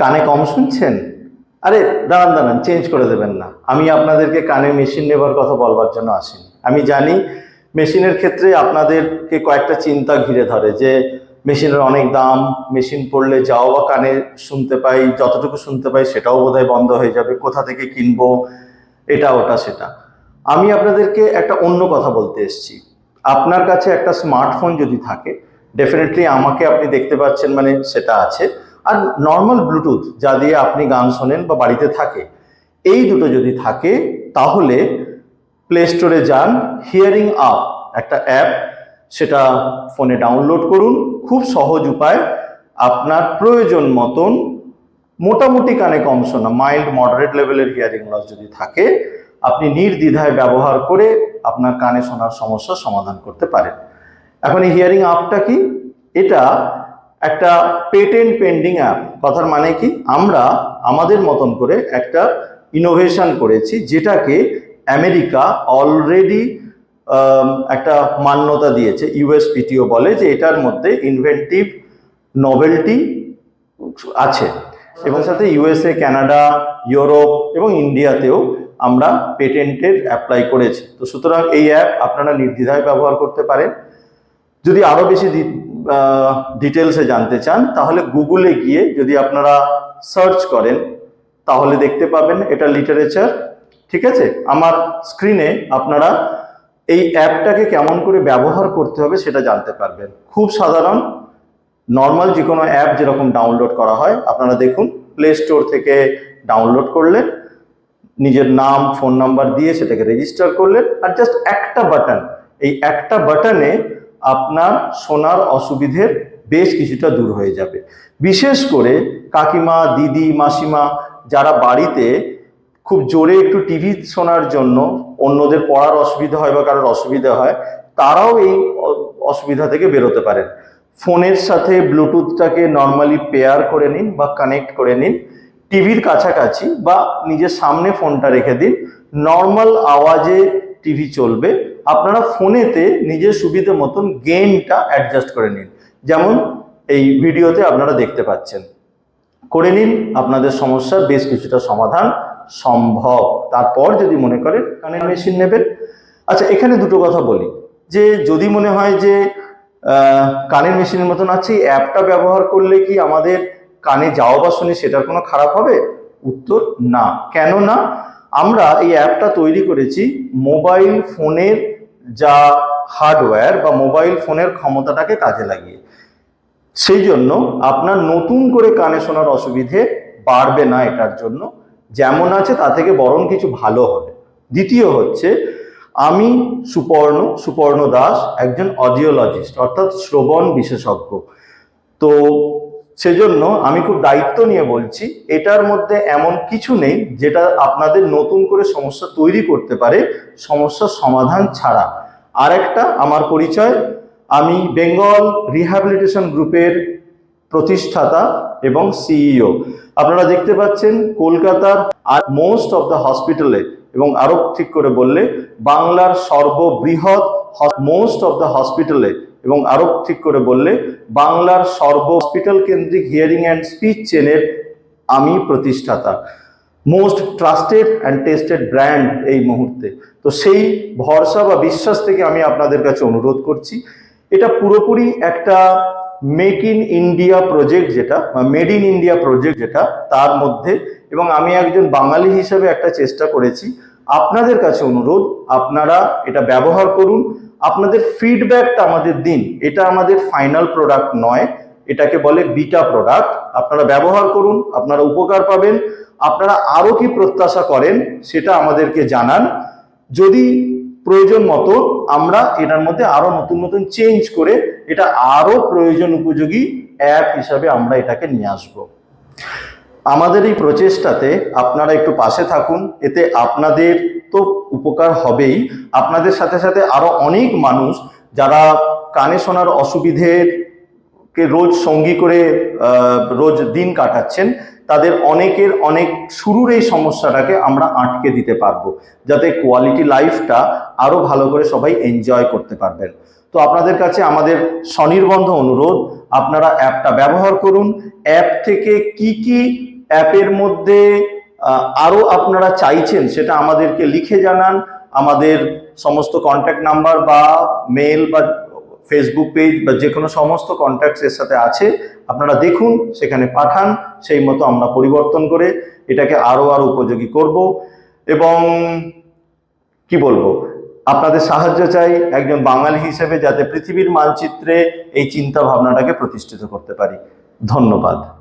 কানে কম শুনছেন? আরে দাঁড়ান দাঁড়ান, চেঞ্জ করে দেবেন না। আমি আপনাদেরকে কানে মেশিন নেবার কথা বলবার জন্য আসিনি। আমি জানি মেশিনের ক্ষেত্রে আপনাদেরকে কয়েকটা চিন্তা ঘিরে ধরে যে মেশিনের অনেক দাম, মেশিন পড়লে যাও বা কানে শুনতে পাই, যতটুকু শুনতে পাই সেটাও বোধহয় বন্ধ হয়ে যাবে, কোথা থেকে কিনবো, এটা ওটা সেটা। আমি আপনাদেরকে একটা অন্য কথা বলতে এসেছি। আপনার কাছে একটা স্মার্টফোন যদি থাকে, ডেফিনেটলি আমাকে আপনি দেখতে পাচ্ছেন মানে সেটা আছে। আর নর্মাল ব্লুটুথ যা দিয়ে আপনি গান শোনেন বা বাড়িতে থাকে, এই দুটো যদি থাকে তাহলে প্লে স্টোরে যান, হিয়ারিং আপ একটা অ্যাপ, সেটা ফোনে ডাউনলোড করুন। খুব সহজ উপায়, আপনার প্রয়োজন মতন মোটামুটি কানে কম শোনা, মাইল্ড মডারেট লেভেলের হিয়ারিং লস যদি থাকে, আপনি নির্দ্বিধায় ব্যবহার করে আপনার কানে শোনার সমস্যার সমাধান করতে পারেন। এখন এই হিয়ারিং আপটা কি? এটা একটা পেটেন্ট পেন্ডিং অ্যাপ। কথার মানে কি, আমরা আমাদের মতন করে একটা ইনোভেশন করেছি যেটাকে আমেরিকা অলরেডি একটা মান্যতা দিয়েছে, ইউএসপিটিও বলে যে এটার মধ্যে ইনভেন্টিভ নভেলটি আছে, এবং সাথে ইউএসএ, কানাডা, ইউরোপ এবং ইন্ডিয়াতেও আমরা পেটেন্টের অ্যাপ্লাই করেছি। তো সুতরাং এই অ্যাপ আপনারা নির্দ্বিধায় ব্যবহার করতে পারেন। যদি আরো বেশি ডিটেলসে জানতে চান তাহলে গুগলে গিয়ে যদি আপনারা সার্চ করেন তাহলে দেখতে পাবেন এটা লিটারেচার। ঠিক আছে, আমার স্ক্রিনে আপনারা এই অ্যাপটাকে কেমন করে ব্যবহার করতে হবে সেটা জানতে পারবেন। খুব সাধারণ, নর্মাল যে কোনো অ্যাপ যেরকম ডাউনলোড করা হয়, আপনারা দেখুন, প্লে স্টোর থেকে ডাউনলোড করলেন, নিজের নাম ফোন নাম্বার দিয়ে সেটাকে রেজিস্টার করলেন, আর জাস্ট একটা বাটন, এই একটা বাটনে আপনার শোনার অসুবিধের বেশ কিছুটা দূর হয়ে যাবে। বিশেষ করে কাকিমা, দিদি, মাসিমা যারা বাড়িতে খুব জোরে একটু টিভি শোনার জন্য অন্যদের পড়ার অসুবিধা হয় বা কারোর অসুবিধা হয়, তারাও এই অসুবিধা থেকে বেরোতে পারেন। ফোনের সাথে ব্লুটুথটাকে নর্মালি পেয়ার করে নিন বা কানেক্ট করে নিন, টিভির কাছাকাছি বা নিজের সামনে ফোনটা রেখে দিন, নর্মাল আওয়াজে টিভি চলবে। আপনারা ফোনেতে নিজের সুবিধে মতন গেইনটা অ্যাডজাস্ট করে নিন, যেমন এই ভিডিওতে আপনারা দেখতে পাচ্ছেন। করে নিন, আপনাদের সমস্যার বেশ কিছুটা সমাধান সম্ভব। তারপর যদি মনে করেন কানের মেশিন নেবেন। আচ্ছা, এখানে দুটো কথা বলি, যে যদি মনে হয় যে কানের মেশিনের মতন আছে, এই অ্যাপটা ব্যবহার করলে কি আমাদের কানে যাওয়া বা শুনি সেটার কোনো খারাপ হবে? উত্তর না। কেন না? আমরা এই অ্যাপটা তৈরি করেছি মোবাইল ফোনের যা হার্ডওয়্যার বা মোবাইল ফোনের ক্ষমতাটাকে কাজে লাগিয়ে। সেই জন্য আপনার নতুন করে কানে শোনার অসুবিধে বাড়বে না, এটার জন্য যেমন আছে তা থেকে বরং কিছু ভালো হবে। দ্বিতীয় হচ্ছে, আমি সুপর্ণ দাস একজন অডিওলজিস্ট, অর্থাৎ শ্রবণ বিশেষজ্ঞ। তো সেজন্য আমি খুব দায়িত্ব নিয়ে বলছি, এটার মধ্যে এমন কিছু নেই যেটা আপনাদের নতুন করে সমস্যা তৈরি করতে পারে সমস্যার সমাধান ছাড়া। আর একটা আমার পরিচয়, আমি বেঙ্গল রিহ্যাবিলিটেশন গ্রুপের প্রতিষ্ঠাতা এবং সিইও। আপনারা দেখতে পাচ্ছেন কলকাতার আর মোস্ট অফ দ্য হসপিটালে, এবং আরো ঠিক করে বললে বাংলার সর্ববৃহৎ মোস্ট অফ দ্য হসপিটালে, এবং আরো ঠিক করে বললে বাংলার হসপিটাল কেন্দ্রিক হিয়ারিং অ্যান্ড স্পিচ চেনের আমি প্রতিষ্ঠাতা, most trusted and tested brand এই মুহূর্তে। তো সেই ভরসা বা বিশ্বাস থেকে আমি আপনাদের কাছে অনুরোধ করছি, এটা পুরোপুরি একটা মেক ইন ইন্ডিয়া প্রজেক্ট, যেটা বা মেড ইন ইন্ডিয়া প্রজেক্ট যেটা, তার মধ্যে, এবং আমি একজন বাঙালি হিসেবে একটা চেষ্টা করেছি। আপনাদের কাছে অনুরোধ, আপনারা এটা ব্যবহার করুন, আপনাদের ফিডব্যাকটা আমাদের দিন। এটা আমাদের ফাইনাল প্রোডাক্ট নয়, এটাকে বলে বিটা প্রোডাক্ট। আপনারা ব্যবহার করুন, আপনারা উপকার পাবেন। আপনারা আরো কি প্রত্যাশা করেন সেটা আমাদেরকে জানান। যদি প্রয়োজন মতো আমরা এটার মধ্যে আরো নতুন নতুন চেঞ্জ করে এটা আরো প্রয়োজন উপযোগী অ্যাপ হিসাবে আমরা এটাকে নিয়ে আসব। আমাদের এই প্রচেষ্টাতে আপনারা একটু পাশে থাকুন, এতে আপনাদের তো উপকার হবেই, আপনাদের সাথে সাথে আরো অনেক মানুষ যারা কানে শোনার অসুবিধেকে রোজ সঙ্গী করে রোজ দিন কাটাচ্ছেন, তাদের অনেকের অনেক শুরুর এই সমস্যাটাকে আমরা আটকে দিতে পারবো, যাতে কোয়ালিটি লাইফটা আরো ভালো করে সবাই এনজয় করতে পারবেন। তো আপনাদের কাছে আমাদের স্বনির্বন্ধ অনুরোধ, আপনারা অ্যাপটা ব্যবহার করুন। অ্যাপ থেকে কি অ্যাপের মধ্যে আরো আপনারা চাইছেন সেটা আমাদেরকে লিখে জানান। আমাদের সমস্ত কন্ট্যাক্ট নাম্বার বা মেল বা ফেসবুক পেজ বা যে কোনো সমস্ত কন্ট্যাক্টস এর সাথে আছে, আপনারা দেখুন, সেখানে পাঠান, সেই মতো আমরা পরিবর্তন করে এটাকে আরো উপযোগী করব। এবং কি বলবো, আপনাদের সাহায্য চাই একজন বাঙালি হিসেবে, যাতে পৃথিবীর মানচিত্রে এই চিন্তা ভাবনাটাকে প্রতিষ্ঠিত করতে পারি। ধন্যবাদ।